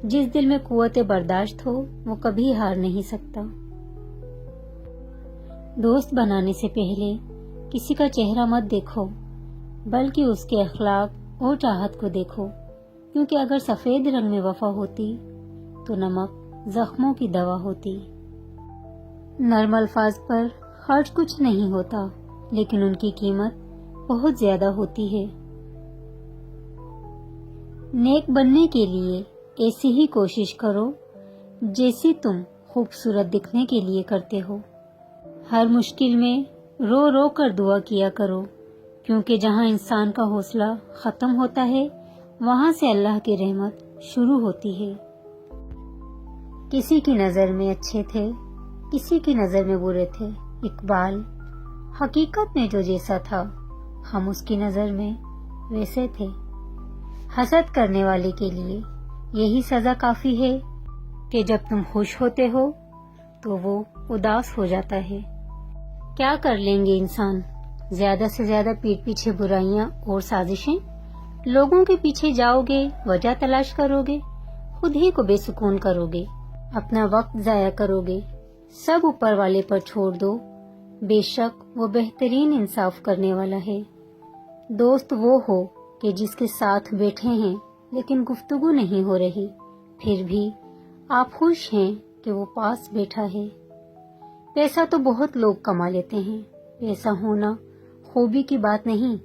جس دل میں قوت برداشت ہو وہ کبھی ہار نہیں سکتا۔ دوست بنانے سے پہلے کسی کا چہرہ مت دیکھو بلکہ اس کے اخلاق اور چاہت کو دیکھو، کیونکہ اگر سفید رنگ میں وفا ہوتی تو نمک زخموں کی دوا ہوتی۔ نرم الفاظ پر خرچ کچھ نہیں ہوتا لیکن ان کی قیمت بہت زیادہ ہوتی ہے۔ نیک بننے کے لیے ایسی ہی کوشش کرو جیسی تم خوبصورت دکھنے کے لیے کرتے ہو۔ ہر مشکل میں رو رو کر دعا کیا کرو، کیونکہ جہاں انسان کا حوصلہ ختم ہوتا ہے وہاں سے اللہ کی رحمت شروع ہوتی ہے۔ کسی کی نظر میں اچھے تھے، کسی کی نظر میں برے تھے۔ اقبال، حقیقت میں جو جیسا تھا ہم اس کی نظر میں ویسے تھے۔ حسد کرنے والے کے لیے یہی سزا کافی ہے کہ جب تم خوش ہوتے ہو تو وہ اداس ہو جاتا ہے۔ کیا کر لیں گے انسان؟ زیادہ سے زیادہ پیٹھ پیچھے برائیاں اور سازشیں۔ لوگوں کے پیچھے جاؤ گے، وجہ تلاش کرو گے، خود ہی کو بے سکون کرو گے، اپنا وقت ضائع کرو گے۔ سب اوپر والے پر چھوڑ دو، بے شک وہ بہترین انصاف کرنے والا ہے۔ دوست وہ ہو کہ جس کے ساتھ بیٹھے ہیں لیکن گفتگو نہیں ہو رہی، پھر بھی آپ خوش ہیں کہ وہ پاس بیٹھا ہے۔ پیسہ تو بہت لوگ کما لیتے ہیں، پیسہ ہونا خوبی کی بات نہیں،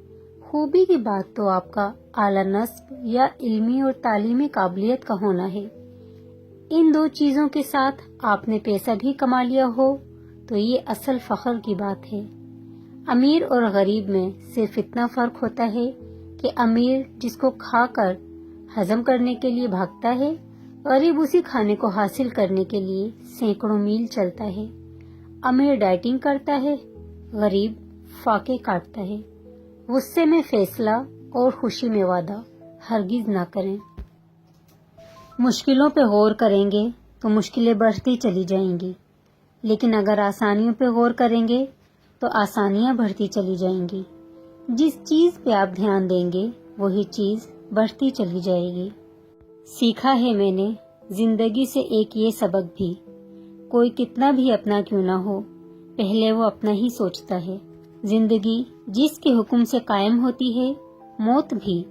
خوبی کی بات تو آپ کا اعلیٰ نصب یا علمی اور تعلیمی قابلیت کا ہونا ہے۔ ان دو چیزوں کے ساتھ آپ نے پیسہ بھی کما لیا ہو تو یہ اصل فخر کی بات ہے۔ امیر اور غریب میں صرف اتنا فرق ہوتا ہے کہ امیر جس کو کھا کر ہضم کرنے کے لیے بھاگتا ہے، غریب اسی کھانے کو حاصل کرنے کے لیے سینکڑوں میل چلتا ہے۔ امیر ڈائٹنگ کرتا ہے، غریب فاقے کاٹتا ہے۔ غصے میں فیصلہ اور خوشی میں وعدہ ہرگز نہ کریں۔ مشکلوں پہ غور کریں گے تو مشکلیں بڑھتی چلی جائیں گی، لیکن اگر آسانیوں پہ غور کریں گے تو آسانیاں بڑھتی چلی جائیں گی۔ جس چیز پہ آپ دھیان دیں گے وہی چیز بڑھتی چلی جائے گی۔ سیکھا ہے میں نے زندگی سے ایک یہ سبق بھی، کوئی کتنا بھی اپنا کیوں نہ ہو، پہلے وہ اپنا ہی سوچتا ہے۔ زندگی جس کے حکم سے قائم ہوتی ہے، موت بھی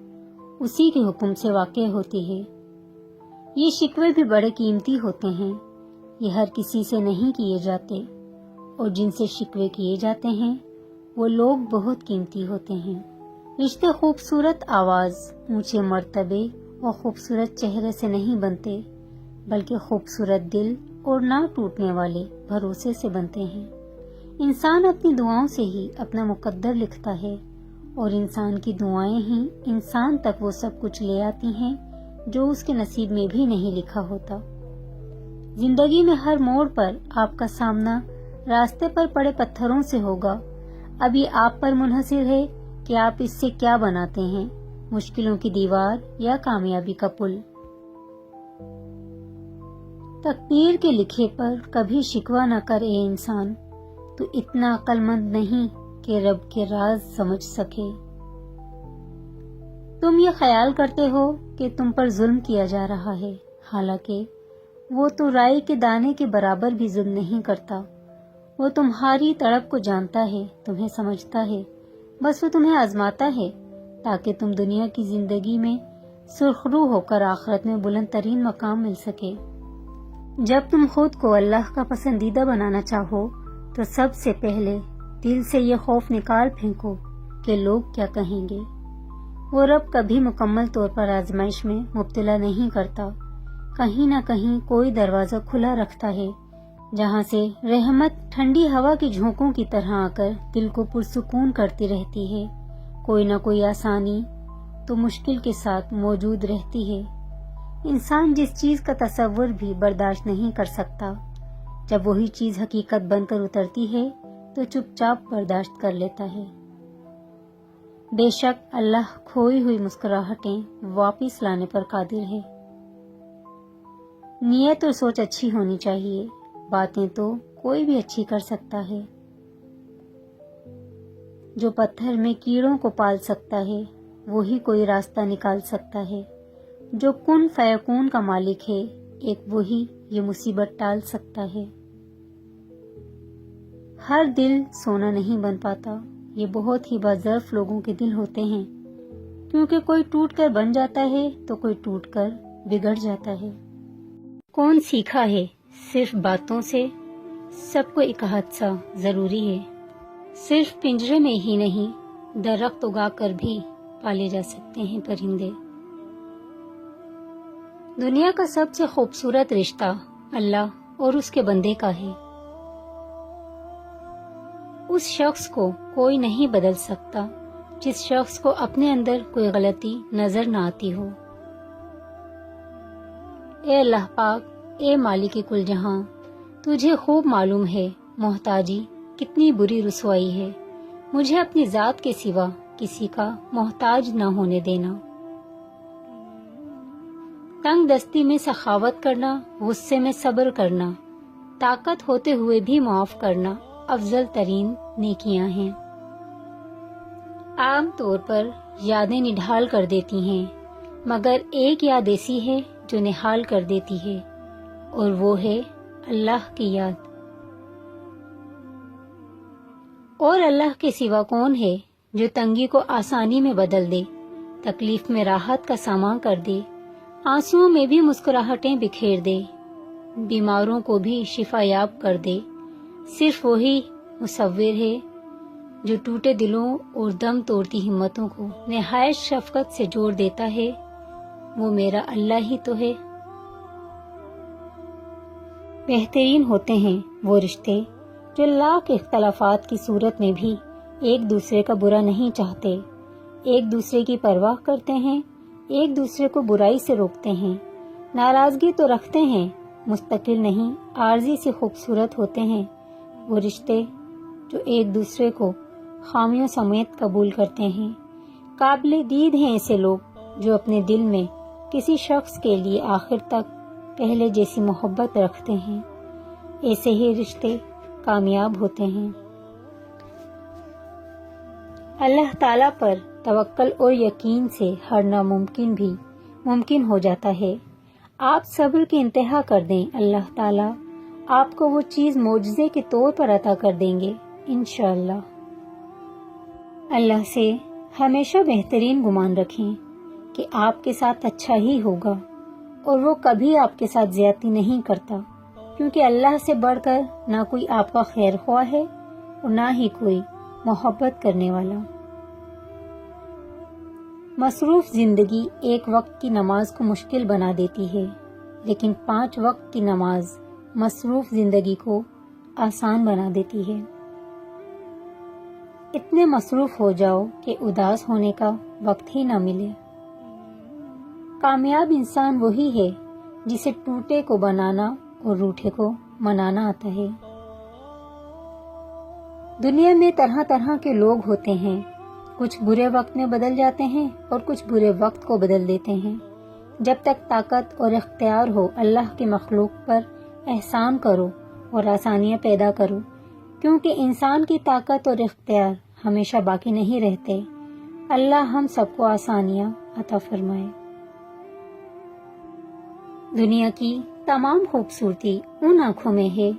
اسی کے حکم سے واقع ہوتی ہے۔ یہ شکوے بھی بڑے قیمتی ہوتے ہیں، یہ ہر کسی سے نہیں کیے جاتے، اور جن سے شکوے کیے جاتے ہیں وہ لوگ بہت قیمتی ہوتے ہیں۔ رشتے خوبصورت آواز، اونچے مرتبے اور خوبصورت چہرے سے نہیں بنتے، بلکہ خوبصورت دل اور نہ ٹوٹنے والے بھروسے سے بنتے ہیں۔ انسان اپنی دعاؤں سے ہی اپنا مقدر لکھتا ہے، اور انسان کی دعائیں ہی انسان تک وہ سب کچھ لے آتی ہیں جو اس کے نصیب میں بھی نہیں لکھا ہوتا۔ زندگی میں ہر موڑ پر آپ کا سامنا راستے پر پڑے پتھروں سے ہوگا، اب یہ آپ پر منحصر ہے کہ آپ اس سے کیا بناتے ہیں، مشکلوں کی دیوار یا کامیابی کا پل۔ تقدیر کے لکھے پر کبھی شکوہ نہ کر اے انسان، تو اتنا عقل مند نہیں کہ رب کے راز سمجھ سکے۔ تم یہ خیال کرتے ہو کہ تم پر ظلم کیا جا رہا ہے، حالانکہ وہ تو رائی کے دانے کے برابر بھی ظلم نہیں کرتا۔ وہ تمہاری تڑپ کو جانتا ہے، تمہیں سمجھتا ہے، بس وہ تمہیں آزماتا ہے تاکہ تم دنیا کی زندگی میں سرخرو ہو کر آخرت میں بلند ترین مقام مل سکے۔ جب تم خود کو اللہ کا پسندیدہ بنانا چاہو تو سب سے پہلے دل سے یہ خوف نکال پھینکو کہ لوگ کیا کہیں گے۔ وہ رب کبھی مکمل طور پر آزمائش میں مبتلا نہیں کرتا، کہیں نہ کہیں کوئی دروازہ کھلا رکھتا ہے جہاں سے رحمت ٹھنڈی ہوا کی جھونکوں کی طرح آ کر دل کو پرسکون کرتی رہتی ہے۔ کوئی نہ کوئی آسانی تو مشکل کے ساتھ موجود رہتی ہے۔ انسان جس چیز کا تصور بھی برداشت نہیں کر سکتا، جب وہی چیز حقیقت بن کر اترتی ہے تو چپ چاپ برداشت کر لیتا ہے۔ بے شک اللہ کھوئی ہوئی مسکراہٹیں واپس لانے پر قادر ہے۔ نیت اور سوچ اچھی ہونی چاہیے، باتیں تو کوئی بھی اچھی کر سکتا ہے۔ جو پتھر میں کیڑوں کو پال سکتا ہے وہی کوئی راستہ نکال سکتا ہے۔ جو کن فیکون کا مالک ہے ایک وہی یہ مصیبت ٹال سکتا ہے۔ ہر دل سونا نہیں بن پاتا، یہ بہت ہی باظرف لوگوں کے دل ہوتے ہیں، کیونکہ کوئی ٹوٹ کر بن جاتا ہے تو کوئی ٹوٹ کر بگڑ جاتا ہے۔ کون سیکھا ہے صرف باتوں سے، سب کو ایک حادثہ ضروری ہے۔ صرف پنجرے میں ہی نہیں، درخت اگا کر بھی پالے جا سکتے ہیں پرندے۔ دنیا کا سب سے خوبصورت رشتہ اللہ اور اس کے بندے کا ہے۔ اس شخص کو کوئی نہیں بدل سکتا جس شخص کو اپنے اندر کوئی غلطی نظر نہ آتی ہو۔ اے اللہ پاک، اے مالک کل جہاں، تجھے خوب معلوم ہے محتاجی کتنی بری رسوائی ہے، مجھے اپنی ذات کے سوا کسی کا محتاج نہ ہونے دینا۔ تنگ دستی میں سخاوت کرنا، غصے میں صبر کرنا، طاقت ہوتے ہوئے بھی معاف کرنا افضل ترین نیکیاں ہیں۔ عام طور پر یادیں نڈھال کر دیتی ہیں، مگر ایک یاد ایسی ہے جو نہال کر دیتی ہے، اور وہ ہے اللہ کی یاد۔ اور اللہ کے سوا کون ہے جو تنگی کو آسانی میں بدل دے، تکلیف میں راحت کا سامان کر دے، آنسوؤں میں بھی مسکراہٹیں بکھیر دے، بیماروں کو بھی شفا یاب کر دے۔ صرف وہی مصور ہے جو ٹوٹے دلوں اور دم توڑتی ہمتوں کو نہایت شفقت سے جوڑ دیتا ہے، وہ میرا اللہ ہی تو ہے۔ بہترین ہوتے ہیں وہ رشتے جو لاکھ اختلافات کی صورت میں بھی ایک دوسرے کا برا نہیں چاہتے، ایک دوسرے کی پرواہ کرتے ہیں، ایک دوسرے کو برائی سے روکتے ہیں، ناراضگی تو رکھتے ہیں مستقل نہیں عارضی سے خوبصورت ہوتے ہیں وہ رشتے جو ایک دوسرے کو خامیوں سمیت قبول کرتے ہیں۔ قابل دید ہیں ایسے لوگ جو اپنے دل میں کسی شخص کے لیے آخر تک پہلے جیسی محبت رکھتے ہیں، ایسے ہی رشتے کامیاب ہوتے ہیں۔ اللہ تعالیٰ پر توکل اور یقین سے ہر ناممکن بھی ممکن ہو جاتا ہے۔ آپ صبر کی انتہا کر دیں، اللہ تعالیٰ آپ کو وہ چیز معجزے کے طور پر عطا کر دیں گے انشاءاللہ۔ اللہ سے ہمیشہ بہترین گمان رکھیں کہ آپ کے ساتھ اچھا ہی ہوگا، اور وہ کبھی آپ کے ساتھ زیادتی نہیں کرتا، کیونکہ اللہ سے بڑھ کر نہ کوئی آپ کا خیر خواہ ہے اور نہ ہی کوئی محبت کرنے والا۔ مصروف زندگی ایک وقت کی نماز کو مشکل بنا دیتی ہے، لیکن 5 وقت کی نماز مصروف زندگی کو آسان بنا دیتی ہے۔ اتنے مصروف ہو جاؤ کہ اداس ہونے کا وقت ہی نہ ملے۔ کامیاب انسان وہی ہے جسے ٹوٹے کو بنانا اور روٹھے کو منانا آتا ہے۔ دنیا میں طرح طرح کے لوگ ہوتے ہیں، کچھ برے وقت میں بدل جاتے ہیں اور کچھ برے وقت کو بدل دیتے ہیں۔ جب تک طاقت اور اختیار ہو، اللہ کے مخلوق پر احسان کرو اور آسانیاں پیدا کرو، کیونکہ انسان کی طاقت اور اختیار ہمیشہ باقی نہیں رہتے۔ اللہ ہم سب کو آسانیاں عطا فرمائے۔ دنیا کی تمام خوبصورتی ان آنکھوں میں ہے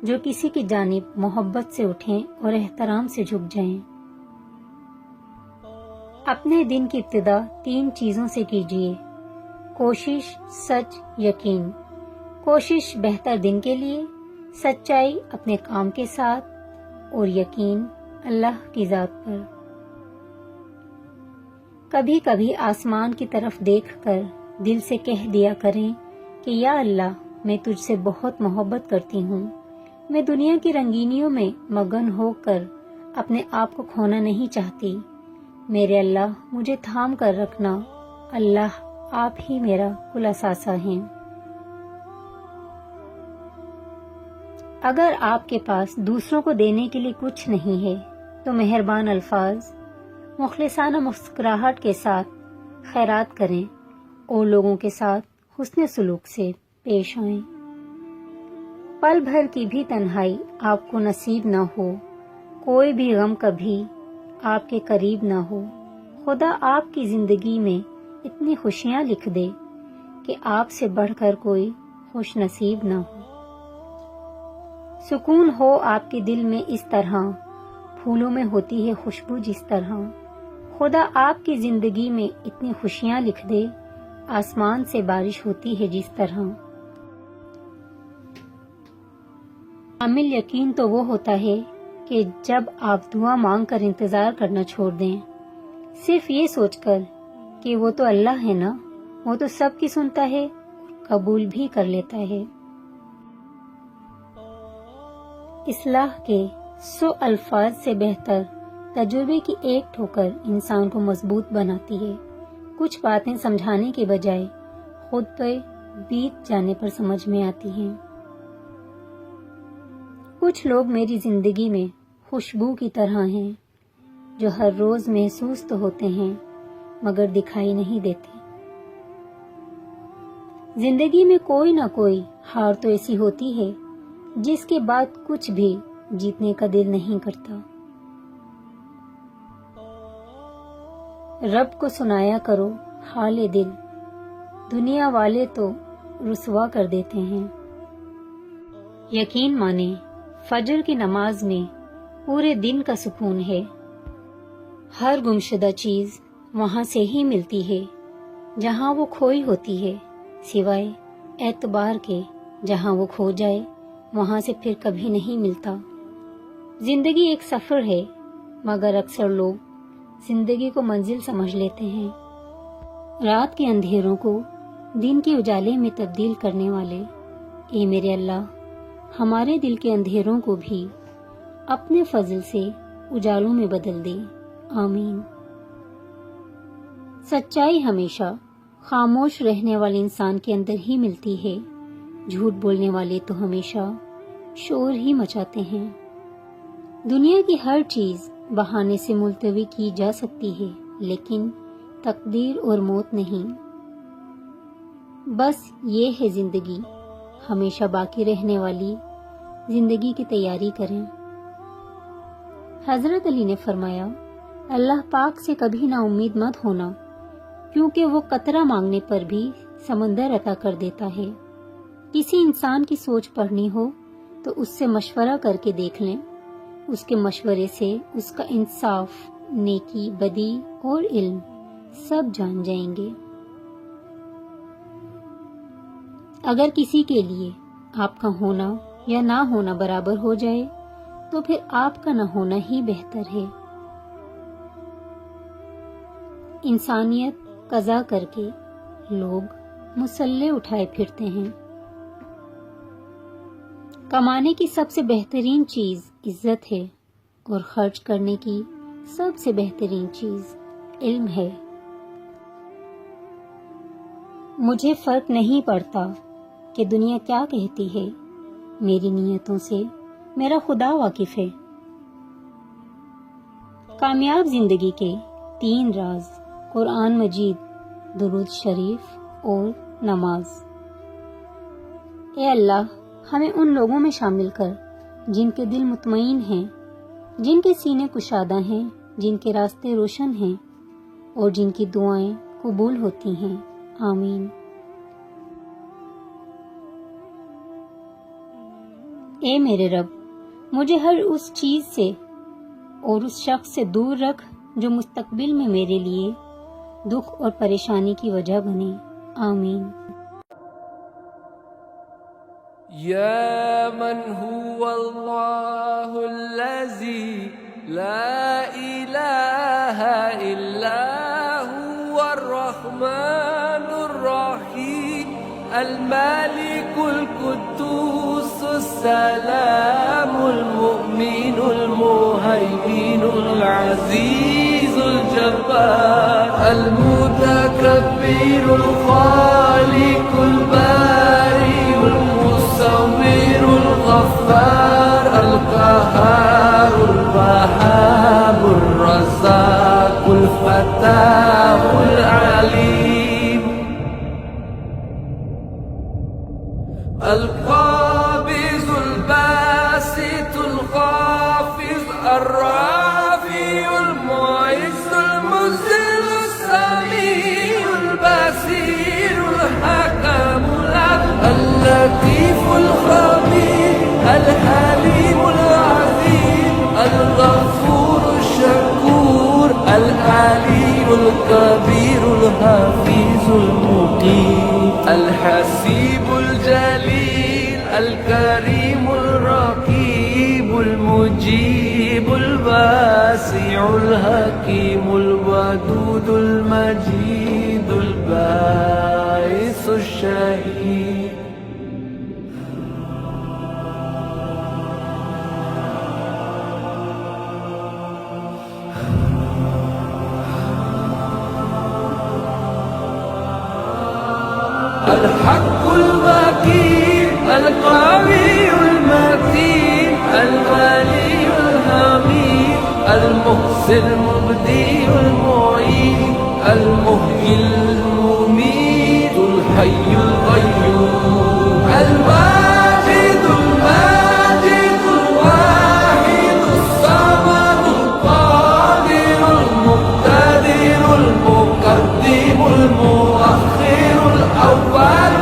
جو کسی کی جانب محبت سے اٹھیں اور احترام سے جھک جائیں۔ اپنے دن کی ابتدا 3 چیزوں سے کیجیے: کوشش، سچ، یقین۔ کوشش بہتر دن کے لیے، سچائی اپنے کام کے ساتھ، اور یقین اللہ کی ذات پر۔ کبھی کبھی آسمان کی طرف دیکھ کر دل سے کہہ دیا کریں کہ یا اللہ، میں تجھ سے بہت محبت کرتی ہوں، میں دنیا کی رنگینیوں میں مگن ہو کر اپنے آپ کو کھونا نہیں چاہتی، میرے اللہ مجھے تھام کر رکھنا، اللہ آپ ہی میرا کل اثاثہ ہیں۔ اگر آپ کے پاس دوسروں کو دینے کے لیے کچھ نہیں ہے تو مہربان الفاظ، مخلصانہ مسکراہٹ کے ساتھ خیرات کریں اور لوگوں کے ساتھ حسن سلوک سے پیش آئیں۔ پل بھر کی بھی تنہائی آپ کو نصیب نہ ہو، کوئی بھی غم کبھی آپ کے قریب نہ ہو، خدا آپ کی زندگی میں اتنی خوشیاں لکھ دے کہ آپ سے بڑھ کر کوئی خوش نصیب نہ ہو۔ سکون ہو آپ کے دل میں اس طرح، پھولوں میں ہوتی ہے خوشبو جس طرح، خدا آپ کی زندگی میں اتنی خوشیاں لکھ دے، آسمان سے بارش ہوتی ہے جس طرح۔ کامل یقین تو وہ ہوتا ہے کہ جب آپ دعا مانگ کر انتظار کرنا چھوڑ دیں، صرف یہ سوچ کر کہ وہ تو اللہ ہے نا، وہ تو سب کی سنتا ہے اور قبول بھی کر لیتا ہے۔ اصلاح کے 100 الفاظ سے بہتر تجربے کی ایک ٹھوکر انسان کو مضبوط بناتی ہے۔ کچھ باتیں سمجھانے کے بجائے خود پہ بیت جانے پر سمجھ میں آتی ہیں۔ کچھ لوگ میری زندگی میں خوشبو کی طرح ہیں جو ہر روز محسوس تو ہوتے ہیں مگر دکھائی نہیں دیتے۔ زندگی میں کوئی نہ کوئی ہار تو ایسی ہوتی ہے جس کے بعد کچھ بھی جیتنے کا دل نہیں کرتا۔ رب کو سنایا کرو حال دل، دنیا والے تو رسوا کر دیتے ہیں۔ یقین مانیں فجر کی نماز میں پورے دن کا سکون ہے۔ ہر گمشدہ چیز وہاں سے ہی ملتی ہے جہاں وہ کھوئی ہوتی ہے، سوائے اعتبار کے جہاں وہ کھو جائے وہاں سے پھر کبھی نہیں ملتا۔ زندگی ایک سفر ہے مگر اکثر لوگ زندگی کو منزل سمجھ لیتے ہیں۔ رات کے اندھیروں کو دن کے اجالے میں تبدیل کرنے والے، اے میرے اللہ ہمارے دل کے اندھیروں کو بھی اپنے فضل سے اجالوں میں بدل دے، آمین۔ سچائی ہمیشہ خاموش رہنے والے انسان کے اندر ہی ملتی ہے، جھوٹ بولنے والے تو ہمیشہ شور ہی مچاتے ہیں۔ دنیا کی ہر چیز بہانے سے ملتوی کی جا سکتی ہے لیکن تقدیر اور موت نہیں۔ بس یہ ہے زندگی، ہمیشہ باقی رہنے والی زندگی کی تیاری کریں۔ حضرت علی نے فرمایا، اللہ پاک سے کبھی نا امید مت ہونا، کیونکہ وہ قطرہ مانگنے پر بھی سمندر عطا کر دیتا ہے۔ کسی انسان کی سوچ پڑھنی ہو تو اس سے مشورہ کر کے دیکھ لیں، اس کے مشورے سے اس کا انصاف، نیکی، بدی اور علم سب جان جائیں گے۔ اگر کسی کے لیے آپ کا ہونا یا نہ ہونا برابر ہو جائے تو پھر آپ کا نہ ہونا ہی بہتر ہے۔ انسانیت قضا کر کے لوگ مسلح اٹھائے پھرتے ہیں۔ کمانے کی سب سے بہترین چیز عزت ہے اور خرچ کرنے کی سب سے بہترین چیز علم ہے۔ مجھے فرق نہیں پڑتا کہ دنیا کیا کہتی ہے، میری نیتوں سے میرا خدا واقف ہے۔ کامیاب زندگی کے 3 راز: قرآن مجید، درود شریف اور نماز۔ اے اللہ، ہمیں ان لوگوں میں شامل کر جن کے دل مطمئن ہیں، جن کے سینے کشادہ ہیں، جن کے راستے روشن ہیں اور جن کی دعائیں قبول ہوتی ہیں۔ آمین۔ اے میرے رب، مجھے ہر اس چیز سے اور اس شخص سے دور رکھ جو مستقبل میں میرے لیے دکھ اور پریشانی کی وجہ بنے۔ آمین۔ یا من هو اللہ الذی لا الہ الا هو الرحمن الرحیم المالک القدوس السلام المؤمن المہیمن العزیز الجبار المتکبر الخالق الباری المصور الغفار القہار الوہاب الرزاق الفتاح العلیم القابض الباسط الخافض الرافع المعز المذل السميع البصير الحكم العدل اللطيف الخبير الحليم العظيم الغفور الشكور العلي الكبير الحفيظ المقيم الحسيب الجليل الكريم الرقيب المجيب الواسع الحكيم الودود المجيد الباعث الشهيد الحق الوكيل القوي المتين الولي الحميد المحسن المبدي المعيد المحيي المميت الحي القيوم الواجد الماجد الواحد الصمد القادر المقتدر المقدم المؤخر الأول